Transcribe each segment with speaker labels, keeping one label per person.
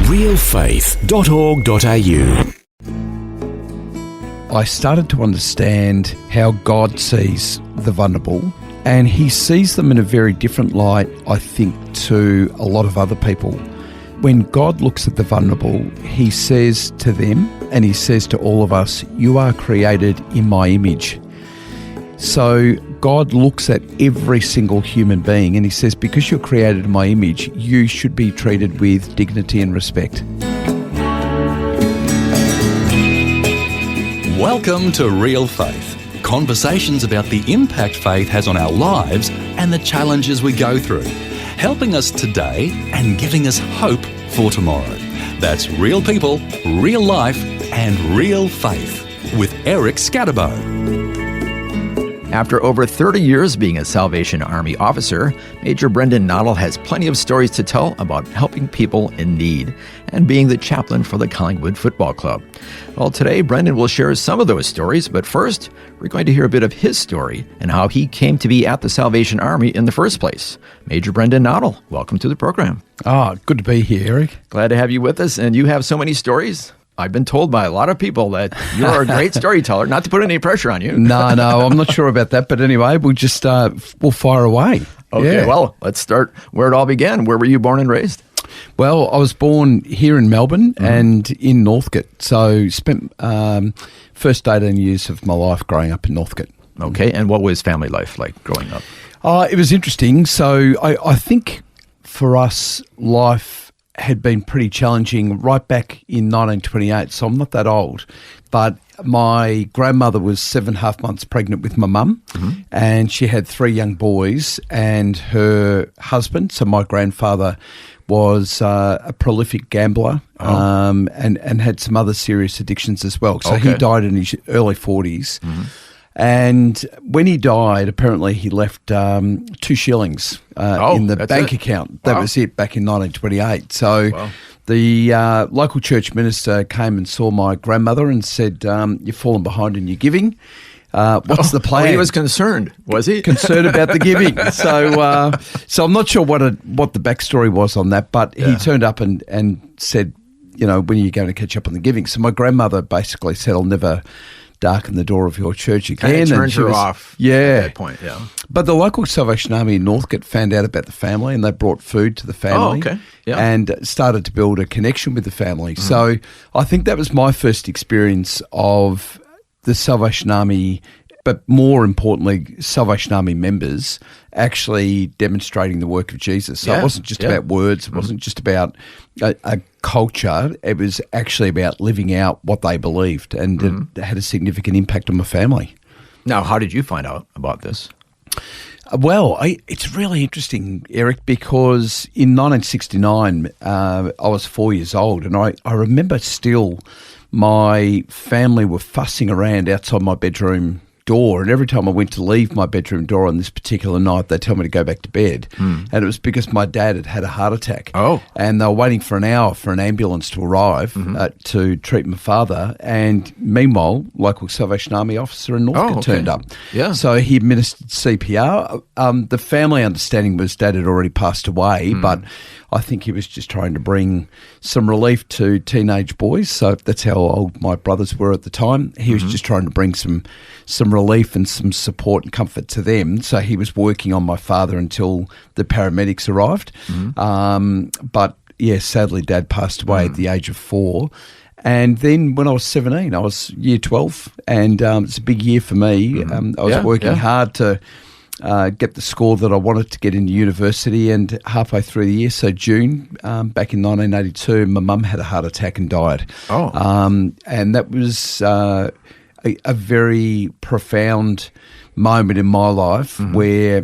Speaker 1: realfaith.org.au. I started to understand how God sees the vulnerable, and he sees them in a very different light, I think, to a lot of other people. When God looks at the vulnerable, he says to them, and he says to all of us, you are created in my image. So God looks at every single human being and he says, because you're created in my image, you should be treated with dignity and respect.
Speaker 2: Welcome to Real Faith. Conversations about the impact faith has on our lives and the challenges we go through, helping us today and giving us hope for tomorrow. That's real people, real life, and real faith with Eric Scatterbo.
Speaker 3: After over 30 years being a Salvation Army officer, Major Brendan Nottle has plenty of stories to tell about helping people in need and being the chaplain for the Collingwood Football Club. Well, today, Brendan will share some of those stories, but first, we're going to hear a bit of his story and how he came to be at the Salvation Army in the first place. Major Brendan Nottle, welcome to the program.
Speaker 1: Good to be here, Eric.
Speaker 3: Glad to have you with us, and you have so many stories. I've been told by a lot of people that you're a great storyteller, not to put any pressure on you.
Speaker 1: No, I'm not sure about that. But anyway, we'll fire away.
Speaker 3: Okay, well, let's start where it all began. Where were you born and raised?
Speaker 1: Well, I was born here in Melbourne and in Northcote. So spent first 18 years of my life growing up in Northcote.
Speaker 3: Okay, and what was family life like growing up?
Speaker 1: It was interesting. So I think for us, life had been pretty challenging right back in 1928, so I'm not that old. But my grandmother was 7.5 months pregnant with my mum, and she had 3 young boys, and her husband, so my grandfather, was a prolific gambler and had some other serious addictions as well. So he died in his early 40s. And when he died, apparently he left 2 shillings in the bank account. That was it back in 1928. So the local church minister came and saw my grandmother and said, you've fallen behind in your giving. What's the plan?
Speaker 3: He was concerned, was he?
Speaker 1: Concerned about the giving. So I'm not sure what the backstory was on that, but he turned up and said, when are you going to catch up on the giving? So my grandmother basically said, I'll never darken the door of your church again.
Speaker 3: Kind of turned her off at that point,
Speaker 1: But the local Salvation Army in Northcote found out about the family and they brought food to the family and started to build a connection with the family. So I think that was my first experience of the Salvation Army, but more importantly, Salvation Army members actually demonstrating the work of Jesus. So it wasn't just about words. It wasn't just about a culture. It was actually about living out what they believed, and it had a significant impact on my family.
Speaker 3: Now, how did you find out about this?
Speaker 1: Well, it's really interesting, Eric, because in 1969, I was 4 years old, and I remember still my family were fussing around outside my bedroom door, and every time I went to leave my bedroom door on this particular night, they tell me to go back to bed. And it was because my dad had a heart attack. And they were waiting for an hour for an ambulance to arrive to treat my father. And meanwhile, local Salvation Army officer in Northcote turned up. So he administered CPR. The family understanding was Dad had already passed away, but I think he was just trying to bring some relief to teenage boys. So that's how old my brothers were at the time. He was just trying to bring some relief and some support and comfort to them. So he was working on my father until the paramedics arrived. But yeah, sadly, Dad passed away at the age of 4. And then when I was 17, I was year 12, and it's a big year for me. I was working hard to get the score that I wanted to get into university, and halfway through the year, so June, back in 1982, my mum had a heart attack and died. And that was a very profound moment in my life where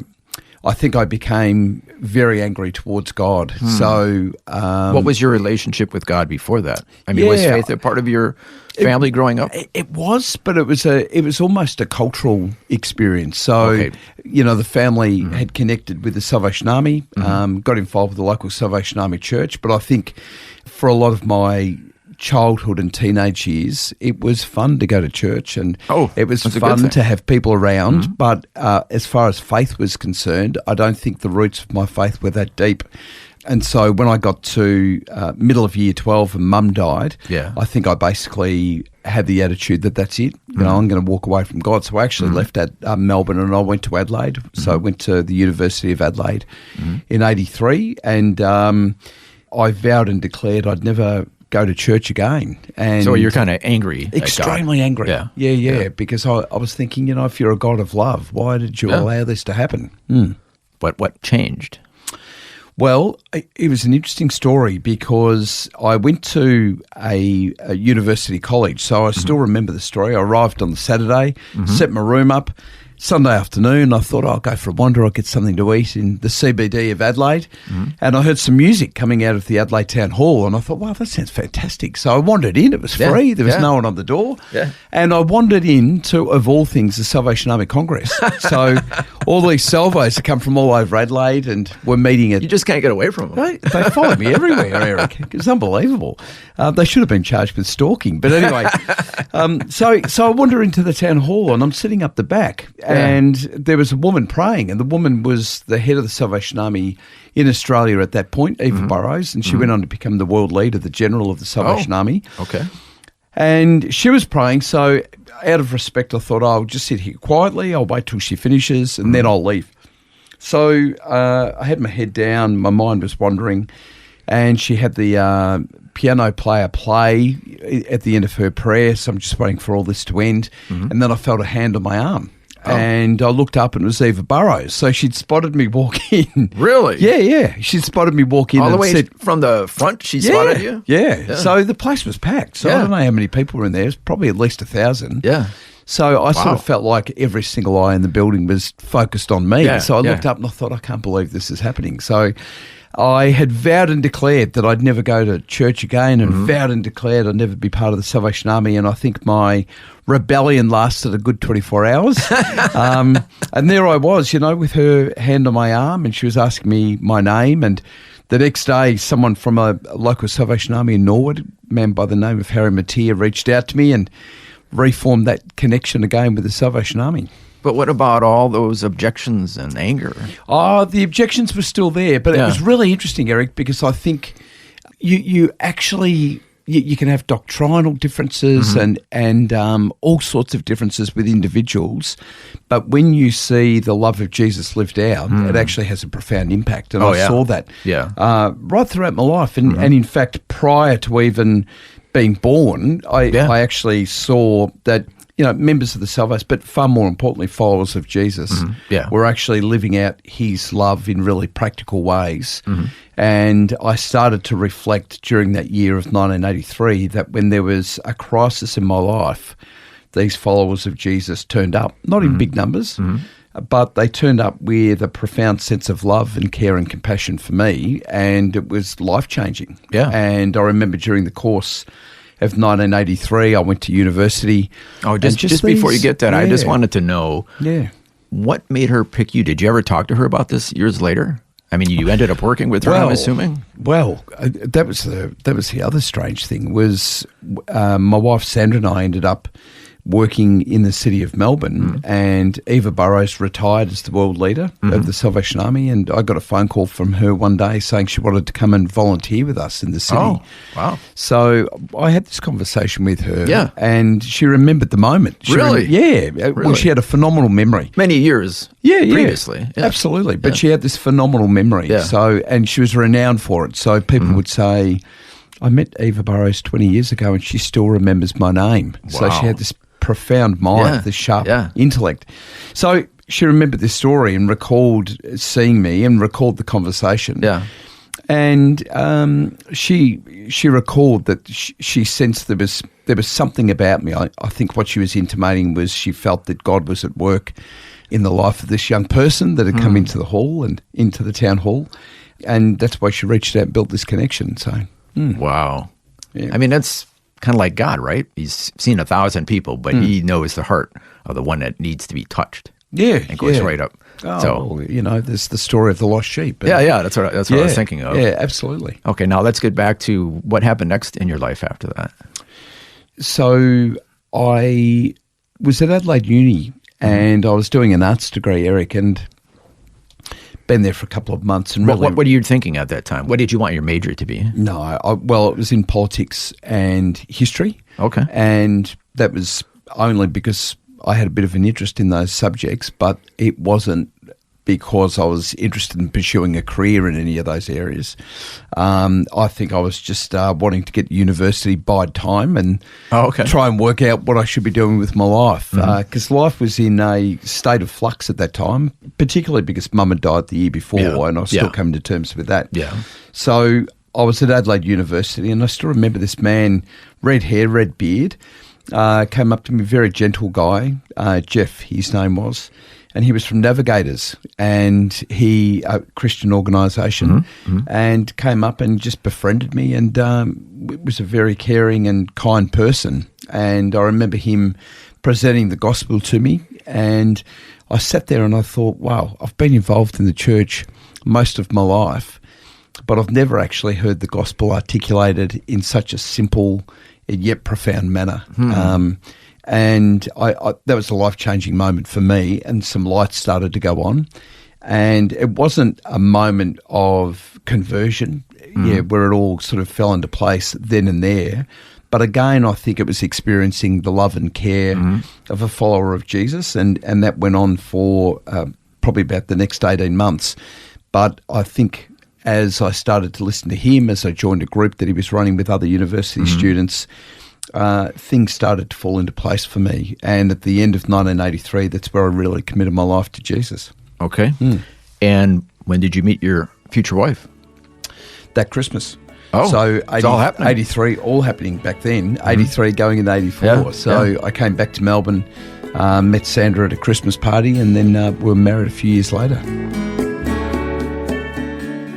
Speaker 1: I think I became very angry towards God. So,
Speaker 3: what was your relationship with God before that? I mean, was faith a part of your family growing up?
Speaker 1: It was, but it was almost a cultural experience. So, the family had connected with the Salvation Army, got involved with the local Salvation Army church. But I think for a lot of my childhood and teenage years, it was fun to go to church, and it was fun to have people around. But as far as faith was concerned, I don't think the roots of my faith were that deep. And so when I got to middle of year 12 and Mum died, I think I basically had the attitude that that's it. You know, I'm going to walk away from God. So I actually left at Melbourne and I went to Adelaide. So I went to the University of Adelaide in 83, and I vowed and declared I'd never go to church again. And
Speaker 3: so you're kind of angry.
Speaker 1: Extremely angry. Yeah. Because I was thinking, you know, if you're a God of love, why did you allow this to happen?
Speaker 3: What changed?
Speaker 1: Well, it was an interesting story because I went to a university college, so I still remember the story. I arrived on the Saturday, set my room up. Sunday afternoon, I thought I'll go for a wander, I'll get something to eat in the CBD of Adelaide. And I heard some music coming out of the Adelaide Town Hall, and I thought, wow, that sounds fantastic. So I wandered in. It was free. There was no one on the door. And I wandered in to, of all things, the Salvation Army Congress. So all these salvos that come from all over Adelaide and we're meeting at...
Speaker 3: You just can't get away from them.
Speaker 1: They followed me everywhere, Eric. It's unbelievable. They should have been charged with stalking. But anyway, so I wander into the town hall and I'm sitting up the back. And there was a woman praying, and the woman was the head of the Salvation Army in Australia at that point, Eva Burrows, and she went on to become the world leader, the general of the Salvation Army.
Speaker 3: Okay.
Speaker 1: And she was praying, so out of respect, I thought, I'll just sit here quietly, I'll wait till she finishes, and then I'll leave. So I had my head down, my mind was wandering, and she had the piano player play at the end of her prayer, so I'm just waiting for all this to end, and then I felt a hand on my arm. And I looked up and it was Eva Burrows. So she'd spotted me walk in.
Speaker 3: Really?
Speaker 1: Yeah. She'd spotted me walk in.
Speaker 3: All the
Speaker 1: and
Speaker 3: way
Speaker 1: said,
Speaker 3: from the front, she spotted you?
Speaker 1: Yeah. So the place was packed. So I don't know how many people were in there. It was probably at least 1,000.
Speaker 3: Yeah.
Speaker 1: So I sort of felt like every single eye in the building was focused on me. So I looked up and I thought, I can't believe this is happening. So I had vowed and declared that I'd never go to church again, and vowed and declared I'd never be part of the Salvation Army, and I think my rebellion lasted a good 24 hours. And there I was, you know, with her hand on my arm, and she was asking me my name, and the next day someone from a local Salvation Army in Norwood, a man by the name of Harry Mattia, reached out to me and reformed that connection again with the Salvation Army.
Speaker 3: But what about all those objections and anger?
Speaker 1: The objections were still there, but it was really interesting, Eric, because I think you actually you can have doctrinal differences and all sorts of differences with individuals, but when you see the love of Jesus lived out, it actually has a profound impact, and I saw that right throughout my life, and in fact, prior to even being born, I actually saw that, you know, members of the Salvation, but far more importantly, followers of Jesus, were actually living out his love in really practical ways. And I started to reflect during that year of 1983 that when there was a crisis in my life, these followers of Jesus turned up, not in big numbers, but they turned up with a profound sense of love and care and compassion for me, and it was life-changing. And I remember during the course of 1983, I went to university.
Speaker 3: Oh, just before you get that, I just wanted to know, what made her pick you? Did you ever talk to her about this years later? I mean, you ended up working with her, I'm assuming?
Speaker 1: Well, that was the other strange thing was my wife Sandra and I ended up working in the city of Melbourne, and Eva Burrows retired as the world leader of the Salvation Army, and I got a phone call from her one day saying she wanted to come and volunteer with us in the city.
Speaker 3: Oh, wow.
Speaker 1: So I had this conversation with her, and she remembered the moment.
Speaker 3: Really?
Speaker 1: Well, she had a phenomenal memory.
Speaker 3: Many years previously. Yeah.
Speaker 1: Absolutely, but she had this phenomenal memory, and she was renowned for it. So people would say, I met Eva Burrows 20 years ago and she still remembers my name. Wow. So she had this profound mind, this sharp intellect. So she remembered this story and recalled seeing me and recalled the conversation. And she recalled that she sensed there was something about me. I think what she was intimating was she felt that God was at work in the life of this young person that had come into the hall and into the town hall, and that's why she reached out and built this connection. So,
Speaker 3: wow. I mean, that's kind of like God, right? He's seen 1,000 people, but he knows the heart of the one that needs to be touched. And goes right up.
Speaker 1: Oh, so, you know, there's the story of the lost sheep.
Speaker 3: That's what I was thinking of.
Speaker 1: Yeah, absolutely.
Speaker 3: Okay, now let's get back to what happened next in your life after that.
Speaker 1: So I was at Adelaide Uni and I was doing an arts degree, Eric, and been there for a couple of months. And
Speaker 3: What were you thinking at that time? What did you want your major to be?
Speaker 1: No, well, it was in politics and history.
Speaker 3: Okay.
Speaker 1: And that was only because I had a bit of an interest in those subjects, but it wasn't because I was interested in pursuing a career in any of those areas. I think I was just wanting to get to university, bide time, and try and work out what I should be doing with my life. Because life was in a state of flux at that time, particularly because Mum had died the year before, and I was still coming to terms with that.
Speaker 3: Yeah.
Speaker 1: So I was at Adelaide University, and I still remember this man, red hair, red beard, came up to me, very gentle guy, Jeff, his name was, and he was from Navigators, and a Christian organisation, and came up and just befriended me, and was a very caring and kind person. And I remember him presenting the gospel to me, and I sat there and I thought, wow, I've been involved in the church most of my life, but I've never actually heard the gospel articulated in such a simple and yet profound manner. And I that was a life-changing moment for me, and some lights started to go on. And it wasn't a moment of conversion, where it all sort of fell into place then and there. But again, I think it was experiencing the love and care of a follower of Jesus, and that went on for probably about the next 18 months. But I think as I started to listen to him, as I joined a group that he was running with other university students, things started to fall into place for me. And at the end of 1983, that's where I really committed my life to Jesus.
Speaker 3: Okay. And when did you meet your future wife?
Speaker 1: That Christmas.
Speaker 3: Oh,
Speaker 1: so
Speaker 3: it's all happening.
Speaker 1: 83, all happening back then, 83 going into 84. I came back to Melbourne, met Sandra at a Christmas party, and then we were married a few years later.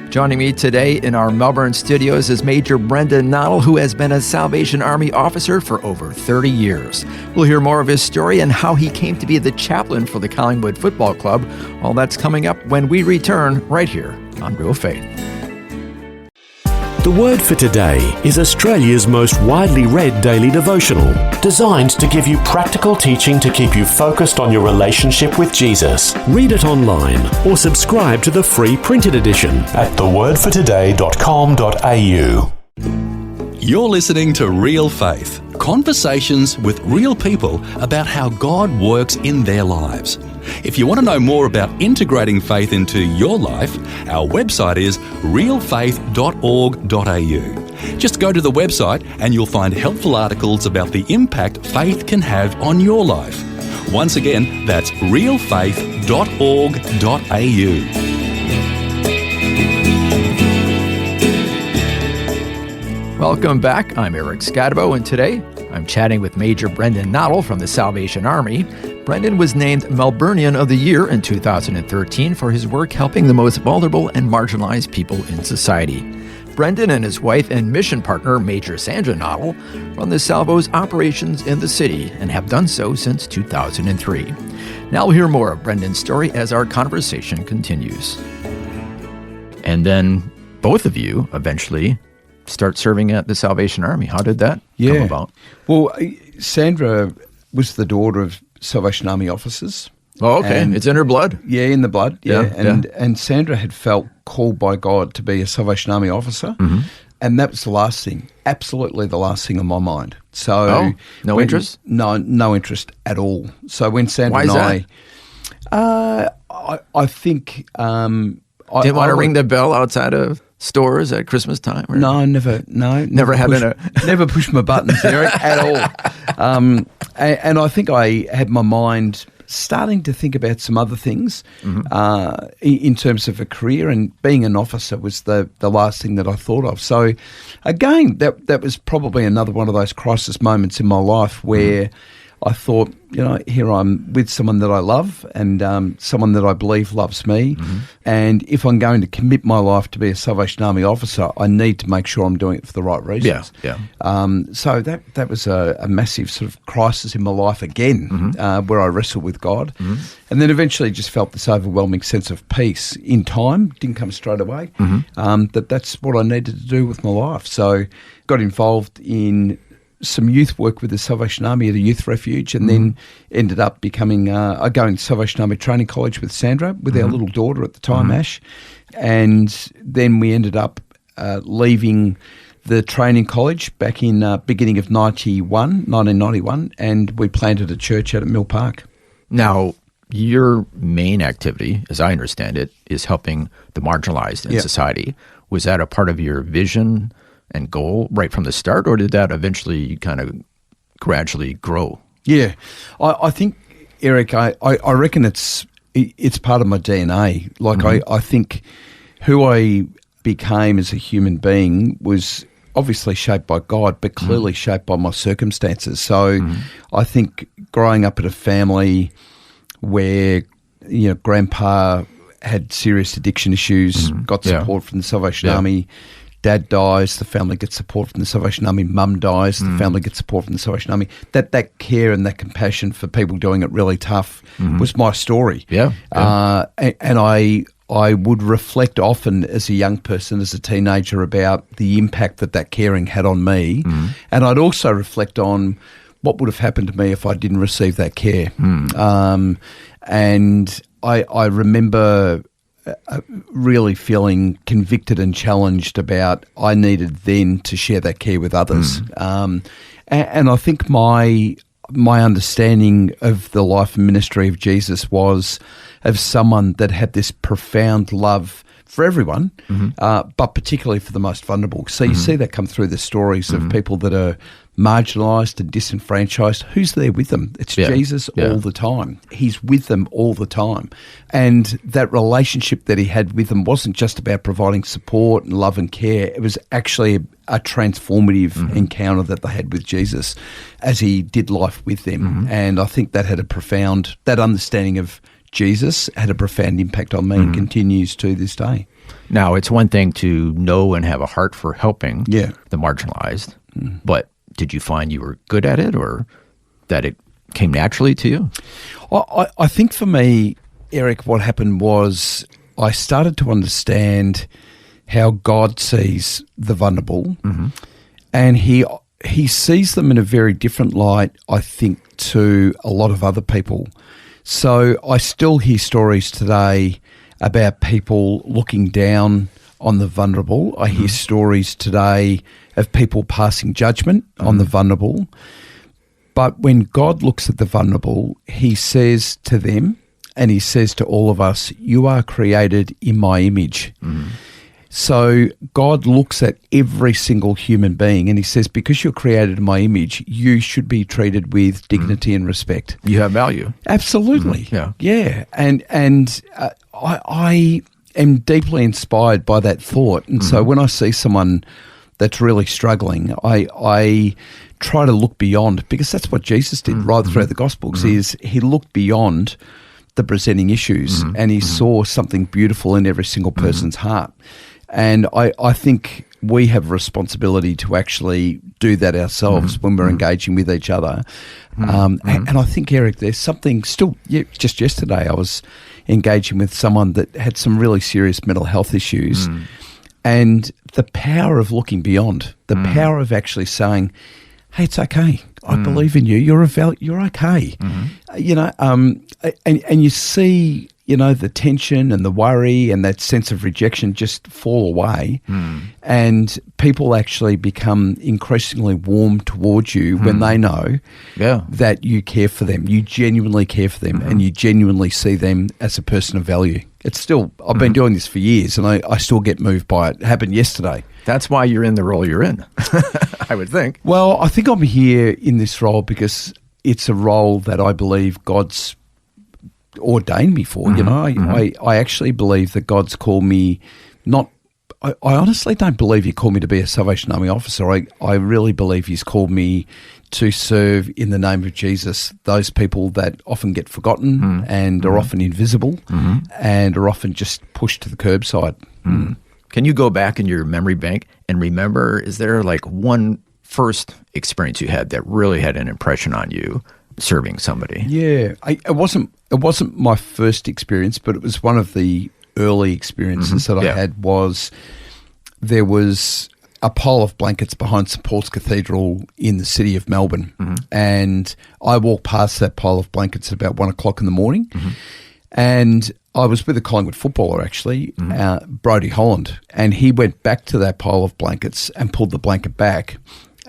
Speaker 3: Joining me today in our Melbourne studios is Major Brendan Nottle, who has been a Salvation Army officer for over 30 years. We'll hear more of his story and how he came to be the chaplain for the Collingwood Football Club. All that's coming up when we return right here on Real Faith.
Speaker 4: The Word for Today is Australia's most widely read daily devotional, designed to give you practical teaching to keep you focused on your relationship with Jesus. Read it online or subscribe to the free printed edition at thewordfortoday.com.au.
Speaker 2: You're listening to Real Faith, conversations with real people about how God works in their lives. If you want to know more about integrating faith into your life, our website is realfaith.org.au. Just go to the website and you'll find helpful articles about the impact faith can have on your life. Once again, that's realfaith.org.au.
Speaker 3: Welcome back. I'm Eric Scadabo, and today I'm chatting with Major Brendan Nottle from the Salvation Army. Brendan was named Melburnian of the Year in 2013 for his work helping the most vulnerable and marginalized people in society. Brendan and his wife and mission partner, Major Sandra Nottle, run the Salvo's operations in the city and have done so since 2003. Now we'll hear more of Brendan's story as our conversation continues. And then both of you eventually start serving at the Salvation Army. How did that come about?
Speaker 1: Well, Sandra was the daughter of Salvation Army officers.
Speaker 3: Oh, okay. And it's in her blood.
Speaker 1: Yeah, in the blood. And Sandra had felt called by God to be a Salvation Army officer. And that was the last thing, absolutely the last thing on my mind. So,
Speaker 3: no interest?
Speaker 1: No interest at all. So when Sandra and I think...
Speaker 3: didn't want to ring the bell outside of stores at Christmas time? Or?
Speaker 1: No, never pushed my buttons, Eric, at all. And I think I had my mind starting to think about some other things in terms of a career, and being an officer was the last thing that I thought of. So again, that was probably another one of those crisis moments in my life where I thought, here I'm with someone that I love and someone that I believe loves me. And if I'm going to commit my life to be a Salvation Army officer, I need to make sure I'm doing it for the right reasons. So that was a massive sort of crisis in my life again, where I wrestled with God. And then eventually just felt this overwhelming sense of peace in time. Didn't come straight away. That's what I needed to do with my life. So got involved in some youth work with the Salvation Army at a youth refuge, and then ended up becoming going to Salvation Army Training College with Sandra, with our little daughter at the time, Ash. And then we ended up leaving the training college back in beginning of 1991, and we planted a church out at Mill Park.
Speaker 3: Now, your main activity, as I understand it, is helping the marginalized in society. Was that a part of your vision and goal right from the start, or did that eventually kind of gradually grow?
Speaker 1: Yeah, I think, Eric, I reckon it's part of my DNA. Like I think who I became as a human being was obviously shaped by God, but clearly shaped by my circumstances. So I think growing up in a family where, you know, Grandpa had serious addiction issues, got support from the Salvation Army. Dad dies, the family gets support from the Salvation Army. Mum dies, the family gets support from the Salvation Army. That care and that compassion for people doing it really tough was my story. And I would reflect often as a young person, as a teenager, about the impact that caring had on me. And I'd also reflect on what would have happened to me if I didn't receive that care. And I remember really feeling convicted and challenged about I needed then to share that care with others. And I think my understanding of the life and ministry of Jesus was of someone that had this profound love for everyone, but particularly for the most vulnerable. So you see that come through the stories of people that are marginalised and disenfranchised. Who's there with them? It's Jesus all the time. He's with them all the time. And that relationship that he had with them wasn't just about providing support and love and care. It was actually a transformative encounter that they had with Jesus as he did life with them. And I think that had that understanding of Jesus had a profound impact on me and continues to this day.
Speaker 3: Now, it's one thing to know and have a heart for helping the marginalized, but did you find you were good at it, or that it came naturally to you?
Speaker 1: I think for me, Eric, what happened was I started to understand how God sees the vulnerable, and he sees them in a very different light, I think, to a lot of other people. So I still hear stories today about people looking down on the vulnerable. I hear stories today of people passing judgment on the vulnerable. But when God looks at the vulnerable, he says to them, and he says to all of us, you are created in my image. So God looks at every single human being and he says, because you're created in my image, you should be treated with dignity and respect.
Speaker 3: You have value.
Speaker 1: Absolutely. Yeah. And I am deeply inspired by that thought. And so when I see someone that's really struggling, I try to look beyond, because that's what Jesus did right throughout the Gospels, is he looked beyond the presenting issues and he saw something beautiful in every single person's heart. And I think we have a responsibility to actually do that ourselves when we're engaging with each other. And I think, Eric, there's something still, just yesterday I was engaging with someone that had some really serious mental health issues, and the power of looking beyond, the power of actually saying, hey, it's okay. I believe in you. You're okay. You know, and you see, you know, the tension and the worry and that sense of rejection just fall away, and people actually become increasingly warm towards you when they know that you care for them. You genuinely care for them, and you genuinely see them as a person of value. It's still, I've been doing this for years, and I still get moved by it. It happened yesterday.
Speaker 3: That's why you're in the role you're in, I would think.
Speaker 1: Well, I think I'm here in this role because it's a role that I believe God's ordained me for. You know, I actually believe that God's called me not, I honestly don't believe he called me to be a Salvation Army officer. I really believe he's called me to serve in the name of Jesus those people that often get forgotten and are often invisible and are often just pushed to the curbside.
Speaker 3: Can you go back in your memory bank and remember, is there like one first experience you had that really had an impression on you serving somebody?
Speaker 1: Yeah, it wasn't my first experience, but it was one of the early experiences that I had. Was there was a pile of blankets behind St Paul's Cathedral in the city of Melbourne. And I walked past that pile of blankets at about 1 o'clock in the morning. And I was with a Collingwood footballer, actually, Brodie Holland, and he went back to that pile of blankets and pulled the blanket back.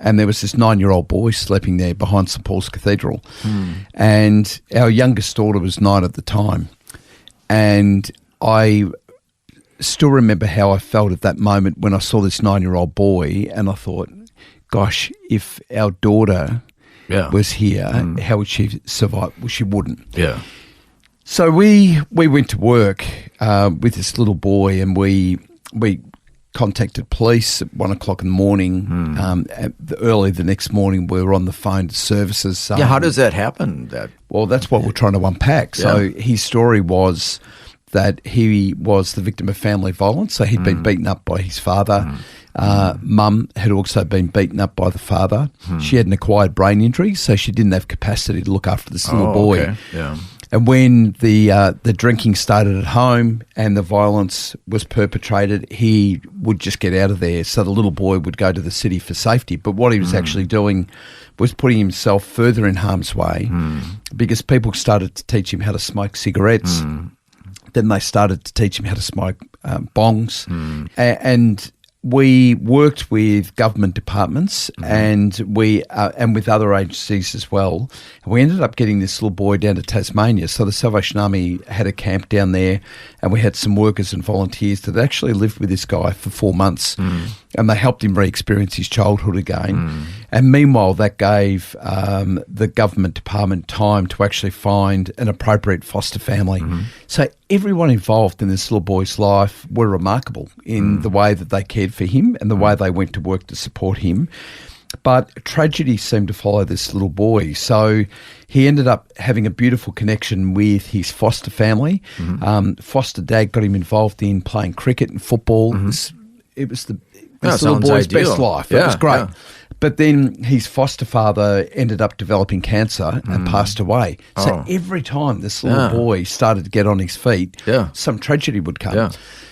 Speaker 1: And there was this 9-year-old boy sleeping there behind St Paul's Cathedral. And our youngest daughter was 9 at the time. And I still remember how I felt at that moment when I saw this 9-year-old boy, and I thought, gosh, if our daughter was here, how would she survive? Well, she wouldn't.
Speaker 3: Yeah.
Speaker 1: So we went to work with this little boy, and we contacted police at 1 o'clock in the morning. Early the next morning, we were on the phone to services.
Speaker 3: How does that happen?
Speaker 1: Well, that's what we're trying to unpack. So his story was that he was the victim of family violence. So he'd been beaten up by his father. Mum had also been beaten up by the father. She had an acquired brain injury, so she didn't have capacity to look after this little boy.
Speaker 3: Okay. Yeah.
Speaker 1: And when the drinking started at home and the violence was perpetrated, he would just get out of there. So the little boy would go to the city for safety. But what he was actually doing was putting himself further in harm's way because people started to teach him how to smoke cigarettes. Then they started to teach him how to smoke bongs. And we worked with government departments and with other agencies as well. And we ended up getting this little boy down to Tasmania. So the Salvation Army had a camp down there, and we had some workers and volunteers that actually lived with this guy for 4 months, and they helped him re-experience his childhood again. And meanwhile, that gave the government department time to actually find an appropriate foster family. So everyone involved in this little boy's life were remarkable in the way that they cared for him and the way they went to work to support him. But tragedy seemed to follow this little boy. So he ended up having a beautiful connection with his foster family. Foster dad got him involved in playing cricket and football. It was this little boy's best life. It was great. Yeah. But then his foster father ended up developing cancer and passed away. So every time this little boy started to get on his feet, some tragedy would come.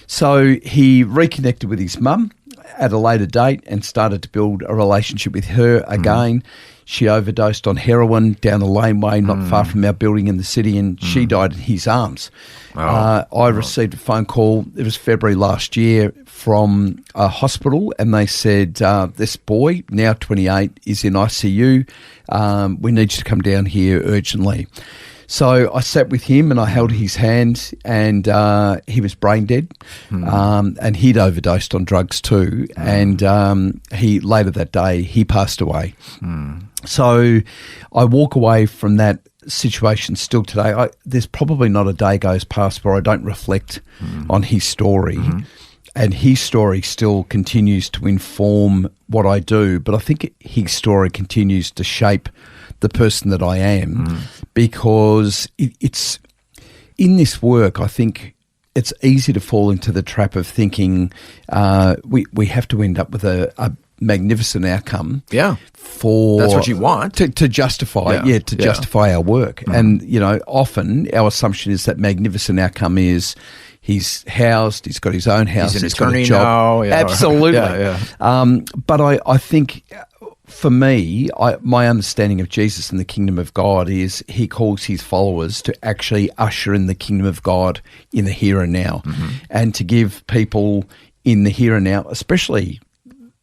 Speaker 1: So he reconnected with his mum at a later date and started to build a relationship with her again. She overdosed on heroin down the laneway not far from our building in the city, and she died in his arms. I received a phone call, it was February last year, from a hospital, and they said, this boy, now 28, is in ICU. We need you to come down here urgently. So I sat with him and I held his hand, and he was brain dead, and he'd overdosed on drugs too. And he later that day, he passed away. So I walk away from that situation still today. There's probably not a day goes past where I don't reflect on his story. And his story still continues to inform what I do, but I think his story continues to shape the person that I am, because it's in this work, I think it's easy to fall into the trap of thinking we have to end up with a magnificent outcome. For
Speaker 3: that's what you want
Speaker 1: to justify, justify our work. And often our assumption is that magnificent outcome is he's housed, he's got his own house,
Speaker 3: he's
Speaker 1: got a job.
Speaker 3: Now,
Speaker 1: absolutely. But I think for me, my understanding of Jesus and the kingdom of God is he calls his followers to actually usher in the kingdom of God in the here and now, and to give people in the here and now, especially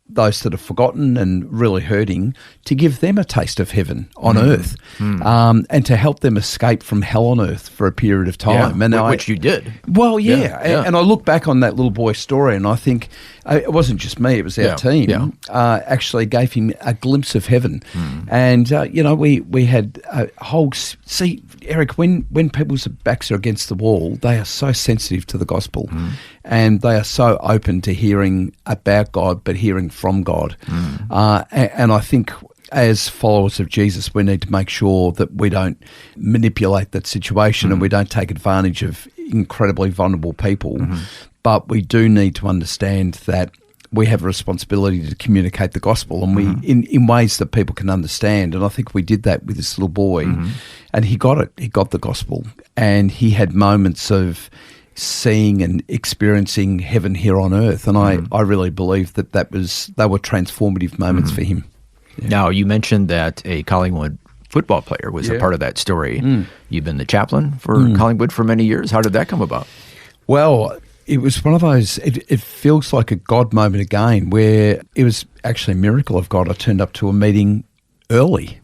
Speaker 1: those that have forgotten and really hurting, to give them a taste of heaven on earth, and to help them escape from hell on earth for a period of time.
Speaker 3: Which you did.
Speaker 1: Well, and I look back on that little boy's story and I think it wasn't just me, it was our team, actually gave him a glimpse of heaven. And, we had a whole... See, Eric, when people's backs are against the wall, they are so sensitive to the gospel, and they are so open to hearing about God, but hearing from God. And I think as followers of Jesus, we need to make sure that we don't manipulate that situation and we don't take advantage of incredibly vulnerable people. But we do need to understand that we have a responsibility to communicate the gospel, and we in ways that people can understand. And I think we did that with this little boy, and he got it. He got the gospel, and he had moments of seeing and experiencing heaven here on earth. And I really believe they were transformative moments for him.
Speaker 3: Now, you mentioned that a Collingwood football player was a part of that story. You've been the chaplain for Collingwood for many years. How did that come about?
Speaker 1: Well, it was one of those, it feels like a God moment again, where it was actually a miracle of God. I turned up to a meeting early,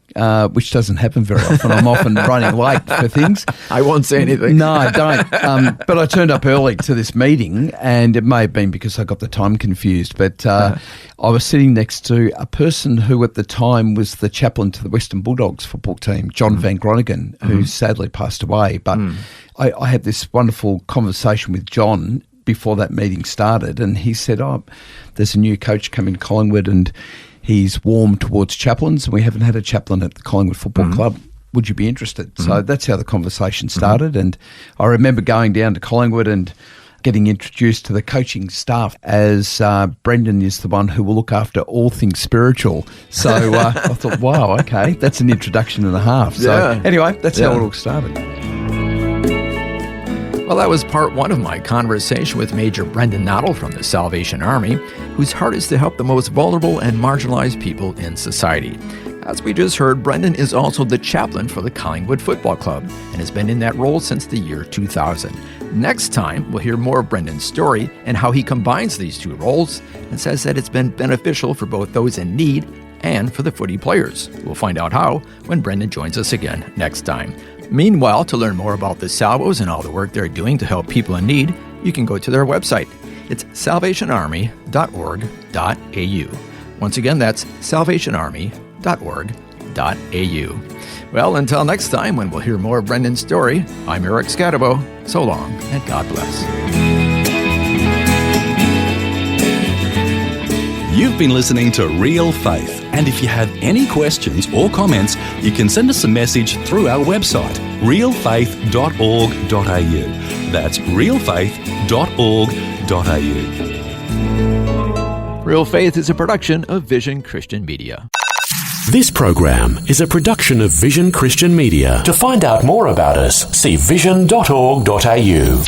Speaker 1: which doesn't happen very often. I'm often running late for things.
Speaker 3: I won't say anything.
Speaker 1: No, I don't. But I turned up early to this meeting, and it may have been because I got the time confused. But I was sitting next to a person who at the time was the chaplain to the Western Bulldogs football team, John Van Groningen, who sadly passed away. But I had this wonderful conversation with John before that meeting started, and he said, there's a new coach coming to Collingwood, and he's warm towards chaplains. We haven't had a chaplain at the Collingwood Football Club. Would you be interested? So that's how the conversation started. And I remember going down to Collingwood and getting introduced to the coaching staff as Brendan is the one who will look after all things spiritual. So I thought, wow, okay, that's an introduction and a half. So anyway, that's how it all started.
Speaker 3: Well, that was part one of my conversation with Major Brendan Nottle from the Salvation Army, whose heart is to help the most vulnerable and marginalized people in society. As we just heard, Brendan is also the chaplain for the Collingwood Football Club and has been in that role since the year 2000. Next time, we'll hear more of Brendan's story and how he combines these two roles and says that it's been beneficial for both those in need and for the footy players. We'll find out how when Brendan joins us again next time. Meanwhile, to learn more about the Salvos and all the work they're doing to help people in need, you can go to their website. It's salvationarmy.org.au. Once again, that's salvationarmy.org.au. Well, until next time, when we'll hear more of Brendan's story, I'm Eric Scatabo. So long, and God bless.
Speaker 2: You've been listening to Real Faith, and if you have any questions or comments, you can send us a message through our website, realfaith.org.au. That's realfaith.org.au.
Speaker 3: Real Faith is a production of Vision Christian Media.
Speaker 4: This program is a production of Vision Christian Media. To find out more about us, see vision.org.au.